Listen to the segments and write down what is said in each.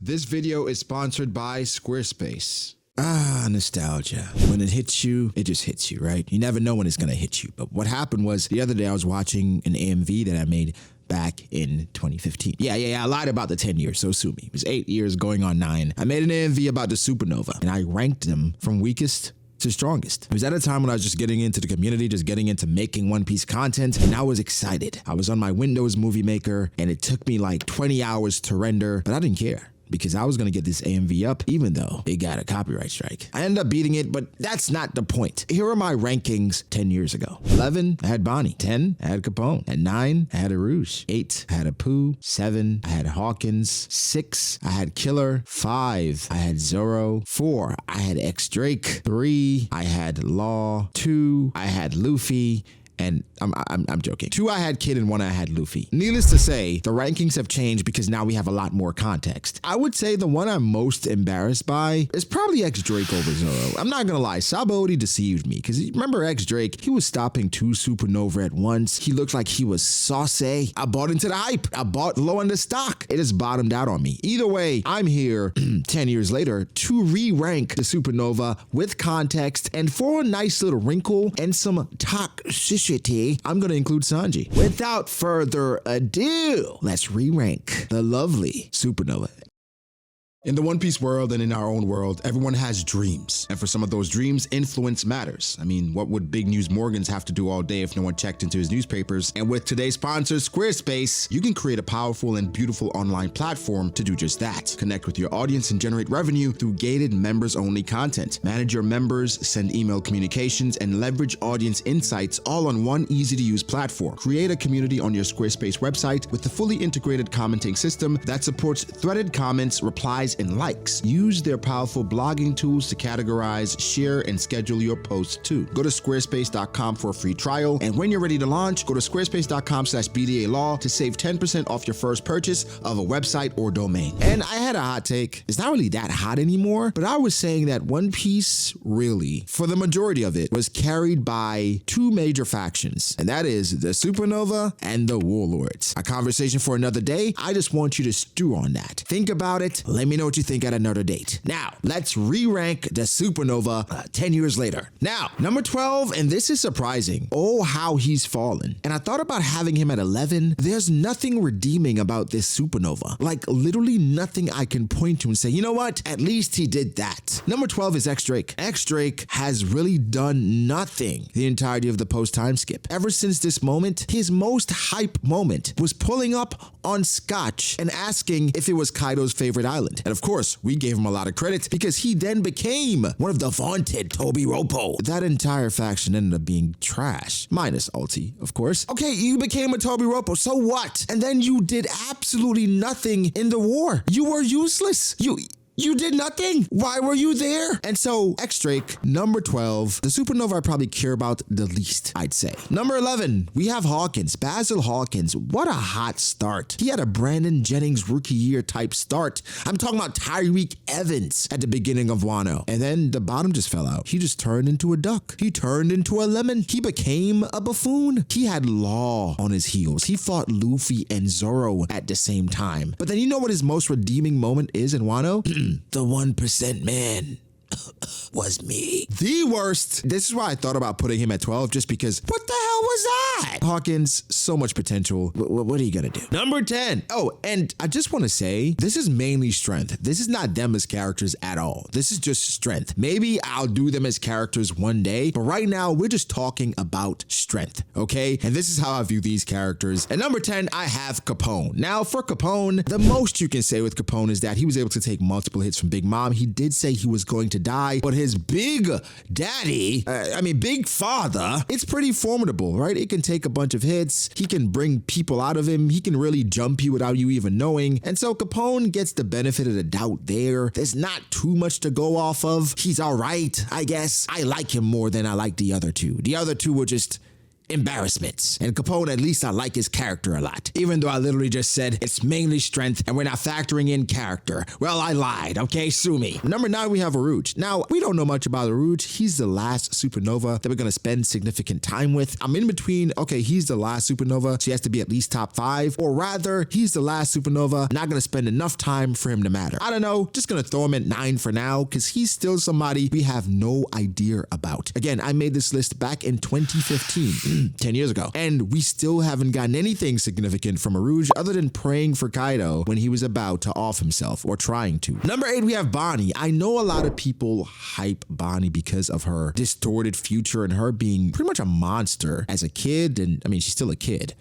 This video is sponsored by Squarespace. Nostalgia. When it hits you, it just hits you, right? You never know when it's gonna hit you. But what happened was the other day I was watching an AMV that I made back in 2015. Yeah, I lied about the 10 years, so sue me. It was 8 years going on 9. I made an AMV about the Supernova, and I ranked them from weakest to strongest. It was at a time when I was just getting into the community, just getting into making One Piece content, and I was excited. I was on my Windows Movie Maker, and it took me like 20 hours to render, but I didn't care, because I was gonna get this AMV up even though it got a copyright strike. I ended up beating it, but that's not the point. Here are my rankings 10 years ago. 11, I had Bonnie. 10, I had Capone. At 9, I had Arush. 8, I had Apu. 7, I had Hawkins. 6, I had Killer. 5, I had Zoro. 4, I had X Drake. 3, I had Law. 2, I had Luffy. And I'm joking. 2, I had Kid, and 1, I had Luffy. Needless to say, the rankings have changed because now we have a lot more context. I would say the one I'm most embarrassed by is probably X Drake over Zoro. I'm not gonna lie, Sabaody deceived me, because remember X Drake? He was stopping 2 Supernova at once. He looked like he was saucy. I bought into the hype. I bought low on the stock. It just bottomed out on me. Either way, I'm here 10 years later to re-rank the Supernova with context, and for a nice little wrinkle and some toxicity, I'm gonna include Sanji. Without further ado, let's re-rank the lovely Supernova. In the One Piece world and in our own world, everyone has dreams. And for some of those dreams, influence matters. I mean, what would Big News Morgans have to do all day if no one checked into his newspapers? And with today's sponsor, Squarespace, you can create a powerful and beautiful online platform to do just that. Connect with your audience and generate revenue through gated members-only content. Manage your members, send email communications, and leverage audience insights all on one easy-to-use platform. Create a community on your Squarespace website with a fully integrated commenting system that supports threaded comments, replies, and likes. Use their powerful blogging tools to categorize, share, and schedule your posts too. Go to squarespace.com for a free trial, and when you're ready to launch, go to squarespace.com/B.D.A. law to save 10% off your first purchase of a website or domain. And I had a hot take. It's not really that hot anymore, but I was saying that One Piece really, for the majority of it, was carried by 2 major factions, and that is the Supernova and the Warlords. A conversation for another day. I just want you to stew on that. Think about it. Let me know what you think at another date. Now, let's re-rank the Supernova 10 years later. Now, number 12, and this is surprising. Oh, how he's fallen. And I thought about having him at 11. There's nothing redeeming about this Supernova. Like, literally nothing I can point to and say, you know what? At least he did that. Number 12 is X Drake. X Drake has really done nothing the entirety of the post-time skip. Ever since this moment, his most hype moment was pulling up on Scotch and asking if it was Kaido's favorite island. And of course, we gave him a lot of credit because he then became one of the vaunted Toby Ropo. That entire faction ended up being trash. Minus Ulti, of course. Okay, you became a Toby Ropo, so what? And then you did absolutely nothing in the war. You were useless. You did nothing. Why were you there? And so, X Drake, number 12, the Supernova I probably care about the least, I'd say. Number 11, we have Hawkins, Basil Hawkins. What a hot start. He had a Brandon Jennings rookie year type start. I'm talking about Tyreek Evans at the beginning of Wano. And then the bottom just fell out. He just turned into a duck. He turned into a lemon. He became a buffoon. He had Law on his heels. He fought Luffy and Zoro at the same time. But then you know what his most redeeming moment is in Wano? The 1% man was me. The worst. This is why I thought about putting him at 12, just because what the hell was that? Hawkins, so much potential. What are you gonna do? Number 10. Oh, and I just want to say, this is mainly strength. This is not them as characters at all. This is just strength. Maybe I'll do them as characters one day, but right now we're just talking about strength, okay? And this is how I view these characters. At number 10, I have Capone. Now, for Capone, the most you can say with Capone is that he was able to take multiple hits from Big Mom. He did say he was going to die, but his big daddy, big father, it's pretty formidable, right? It can take a bunch of hits. He can bring people out of him. He can really jump you without you even knowing. And so Capone gets the benefit of the doubt there. There's not too much to go off of. He's all right, I guess. I like him more than I like the other two. The other two were just embarrassments. And Capone, at least I like his character a lot. Even though I literally just said it's mainly strength and we're not factoring in character. Well, I lied, okay? Sue me. Number 9, we have Aruj. Now, we don't know much about Aruj. He's the last supernova that we're going to spend significant time with. I'm in between, okay, he's the last supernova, so he has to be at least top 5. Or rather, he's the last supernova, not going to spend enough time for him to matter. I don't know, just going to throw him at 9 for now because he's still somebody we have no idea about. Again, I made this list back in 2015. 10 years ago. And we still haven't gotten anything significant from Aruj other than praying for Kaido when he was about to off himself or trying to. Number 8, we have Bonnie. I know a lot of people hype Bonnie because of her distorted future and her being pretty much a monster as a kid. And I mean, she's still a kid.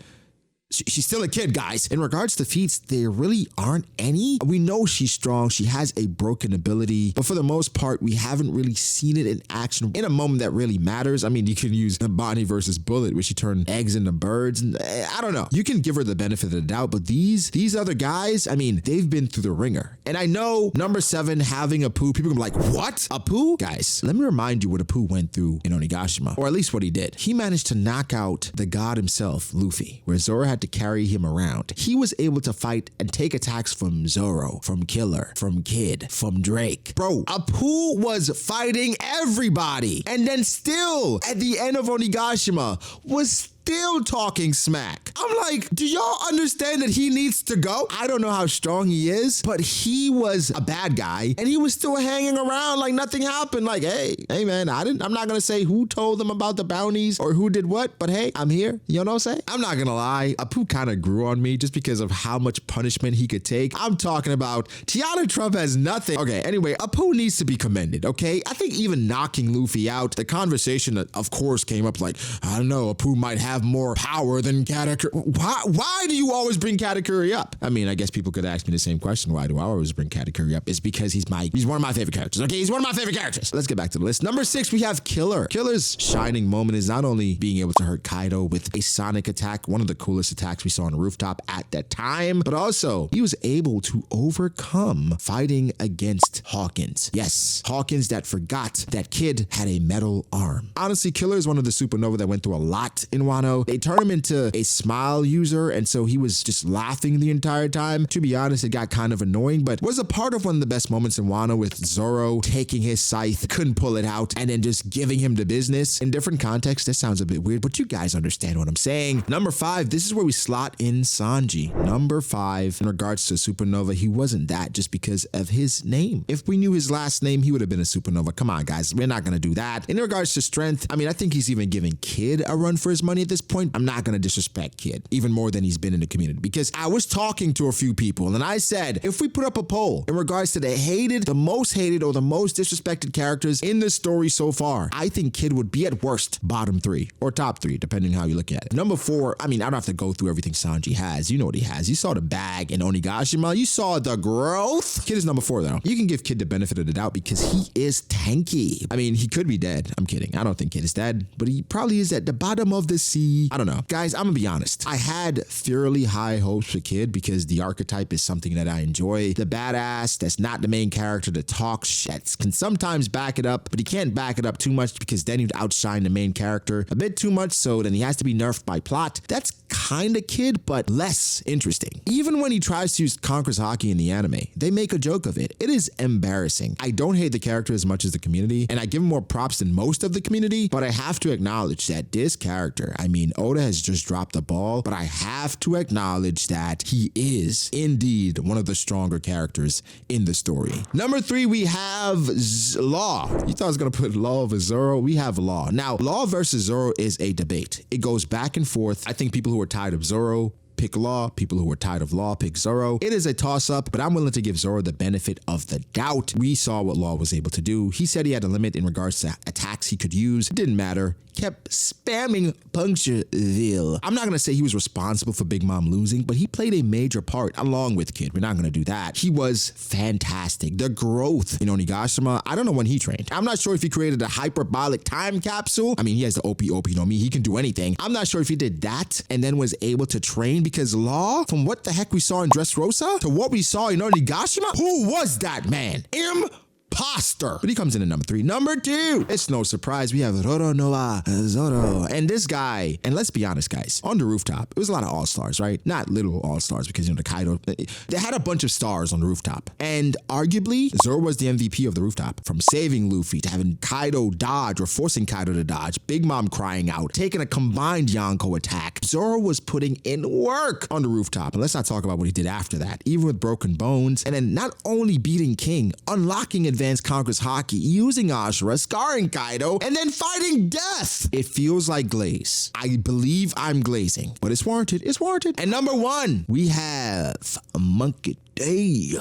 She's still a kid, guys. In regards to feats, there really aren't any. We know she's strong. She has a broken ability, but for the most part, we haven't really seen it in action in a moment that really matters. I mean, you can use Bonnie versus Bullet, where she turned eggs into birds. And I don't know. You can give her the benefit of the doubt, but these other guys, I mean, they've been through the ringer. And I know number 7, having Apu, people can be like, what? Apu? Guys, let me remind you what Apu went through in Onigashima, or at least what he did. He managed to knock out the god himself, Luffy, where Zoro had to carry him around. He was able to fight and take attacks from Zoro, from Killer, from Kid, from Drake. Bro, Apu was fighting everybody. And then still, at the end of Onigashima, was still talking smack. I'm like, do y'all understand that he needs to go? I don't know how strong he is, but he was a bad guy and he was still hanging around like nothing happened. Like, hey man, I'm not gonna say who told them about the bounties or who did what, but hey, I'm here. You know what I'm saying? I'm not gonna lie, Apu kind of grew on me just because of how much punishment he could take. I'm talking about Tiana Trump has nothing. Okay, anyway, Apu needs to be commended, okay? I think even knocking Luffy out, the conversation of course came up like, I don't know, Apu might have more power than Katakuri. Why do you always bring Katakuri up? I mean, I guess people could ask me the same question. Why do I always bring Katakuri up? It's because he's one of my favorite characters. Okay, he's one of my favorite characters. Let's get back to the list. Number 6, we have Killer. Killer's shining moment is not only being able to hurt Kaido with a sonic attack, one of the coolest attacks we saw on the rooftop at that time, but also he was able to overcome fighting against Hawkins. Yes, Hawkins that forgot that Kid had a metal arm. Honestly, Killer is one of the supernova that went through a lot in Wano. They turned him into a smile user, and so he was just laughing the entire time. To be honest, it got kind of annoying, but was a part of one of the best moments in Wano with Zoro taking his scythe, couldn't pull it out, and then just giving him the business. In different contexts, that sounds a bit weird, but you guys understand what I'm saying. Number 5, this is where we slot in Sanji. Number 5, in regards to Supernova, he wasn't that just because of his name. If we knew his last name, he would have been a Supernova. Come on, guys, we're not going to do that. In regards to strength, I mean, I think he's even giving Kid a run for his money at this point. I'm not going to disrespect Kid even more than he's been in the community, because I was talking to a few people and I said, if we put up a poll in regards to the most hated or the most disrespected characters in the story so far, I think Kid would be at worst bottom 3 or top 3, depending how you look at it. Number 4, I mean, I don't have to go through everything Sanji has. You know what he has. You saw the bag in Onigashima. You saw the growth. Kid is number 4 though. You can give Kid the benefit of the doubt because he is tanky. I mean, he could be dead. I'm kidding. I don't think Kid is dead, but he probably is at the bottom of the sea. I don't know. Guys, I'm gonna be honest. I had fairly high hopes for Kid because the archetype is something that I enjoy. The badass that's not the main character that talks shit can sometimes back it up, but he can't back it up too much because then he'd outshine the main character a bit too much, so then he has to be nerfed by plot. That's kind of Kid, but less interesting. Even when he tries to use Conqueror's Haki in the anime, they make a joke of it. It is embarrassing. I don't hate the character as much as the community, and I give him more props than most of the community, but I have to acknowledge that this character, I mean, Oda has just dropped the ball, but I have to acknowledge that he is indeed one of the stronger characters in the story. Number 3, we have Law. You thought I was going to put Law over Zoro? We have Law. Now, Law versus Zoro is a debate. It goes back and forth. I think people who are tired of Zoro pick Law. People who are tired of Law pick Zoro. It is a toss-up, but I'm willing to give Zoro the benefit of the doubt. We saw what Law was able to do. He said he had a limit in regards to attacks he could use. It didn't matter. Kept spamming Punctureville. I'm not going to say he was responsible for Big Mom losing, but he played a major part along with Kid. We're not going to do that. He was fantastic. The growth in Onigashima, I don't know when he trained. I'm not sure if he created a hyperbolic time capsule. I mean, he has the OP no me. He can do anything. I'm not sure if he did that and then was able to train, because Law, from what the heck we saw in Dressrosa to what we saw in Onigashima, who was that man? imposter. But he comes in at number 3. Number 2, it's no surprise we have Roronoa Zoro. And this guy, and let's be honest, guys, on the rooftop, it was a lot of all-stars, right? Not little all-stars because, the Kaido, they had a bunch of stars on the rooftop. And arguably, Zoro was the MVP of the rooftop. From saving Luffy to having Kaido dodge or forcing Kaido to dodge, Big Mom crying out, taking a combined Yonko attack. Zoro was putting in work on the rooftop. And let's not talk about what he did after that, even with broken bones. And then not only beating King, unlocking Advanced Conqueror's Haki, using Ashura, scarring Kaido, and then fighting death. It feels like glaze. I believe I'm glazing, but it's warranted. It's warranted. And number 1, we have Monkey D.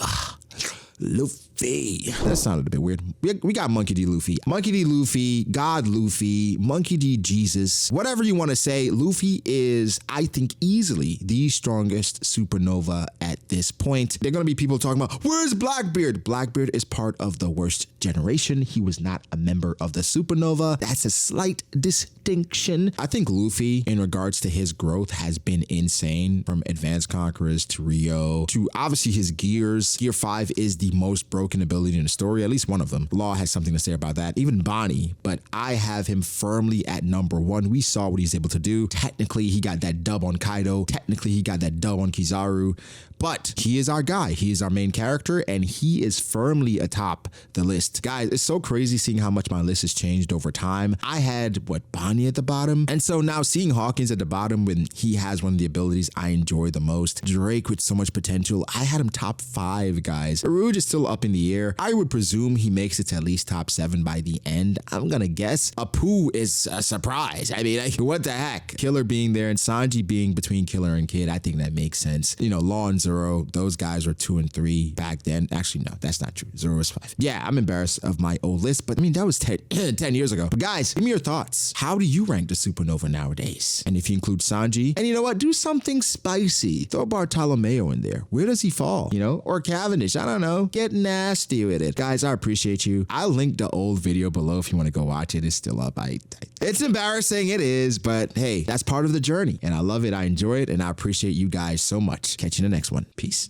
Luffy. That sounded a bit weird. We got Monkey D. Luffy. Monkey D. Luffy, God Luffy, Monkey D. Jesus, whatever you want to say. Luffy is, I think, easily the strongest supernova at this point. There are going to be people talking about, where's Blackbeard? Blackbeard is part of the worst generation. He was not a member of the supernova. That's a slight distinction. I think Luffy, in regards to his growth, has been insane, from Advanced Conquerors to Rio to obviously his gears. Gear 5 is the most broken ability in the story, at least one of them. Law has something to say about that, even Bonnie, but I have him firmly at number 1. We saw what he's able to do. Technically, he got that dub on Kaido. Technically, he got that dub on Kizaru, but he is our guy. He is our main character, and he is firmly atop the list. Guys, it's so crazy seeing how much my list has changed over time. I had, Bonnie at the bottom? And so now seeing Hawkins at the bottom when he has one of the abilities I enjoy the most, Drake with so much potential, I had him top 5, guys. Aruj is still up in the air. I would presume he makes it to at least top 7 by the end. I'm gonna guess Apu is a surprise. I mean, what the heck? Killer being there and Sanji being between Killer and Kid, I think that makes sense. Law and Zoro, those guys were 2 and 3 back then. Actually, no, that's not true. Zoro was 5. Yeah, I'm embarrassed of my old list, but I mean, that was 10 years ago. But guys, give me your thoughts. How do you rank the supernova nowadays? And if you include Sanji, and you know what? Do something spicy. Throw Bartolomeo in there. Where does he fall? Or Cavendish. I don't know. Get nasty with it. Guys, I appreciate you. I'll link the old video below if you want to go watch it. It's still up. It's embarrassing. It is, but hey, that's part of the journey. And I love it. I enjoy it. And I appreciate you guys so much. Catch you in the next one. Peace.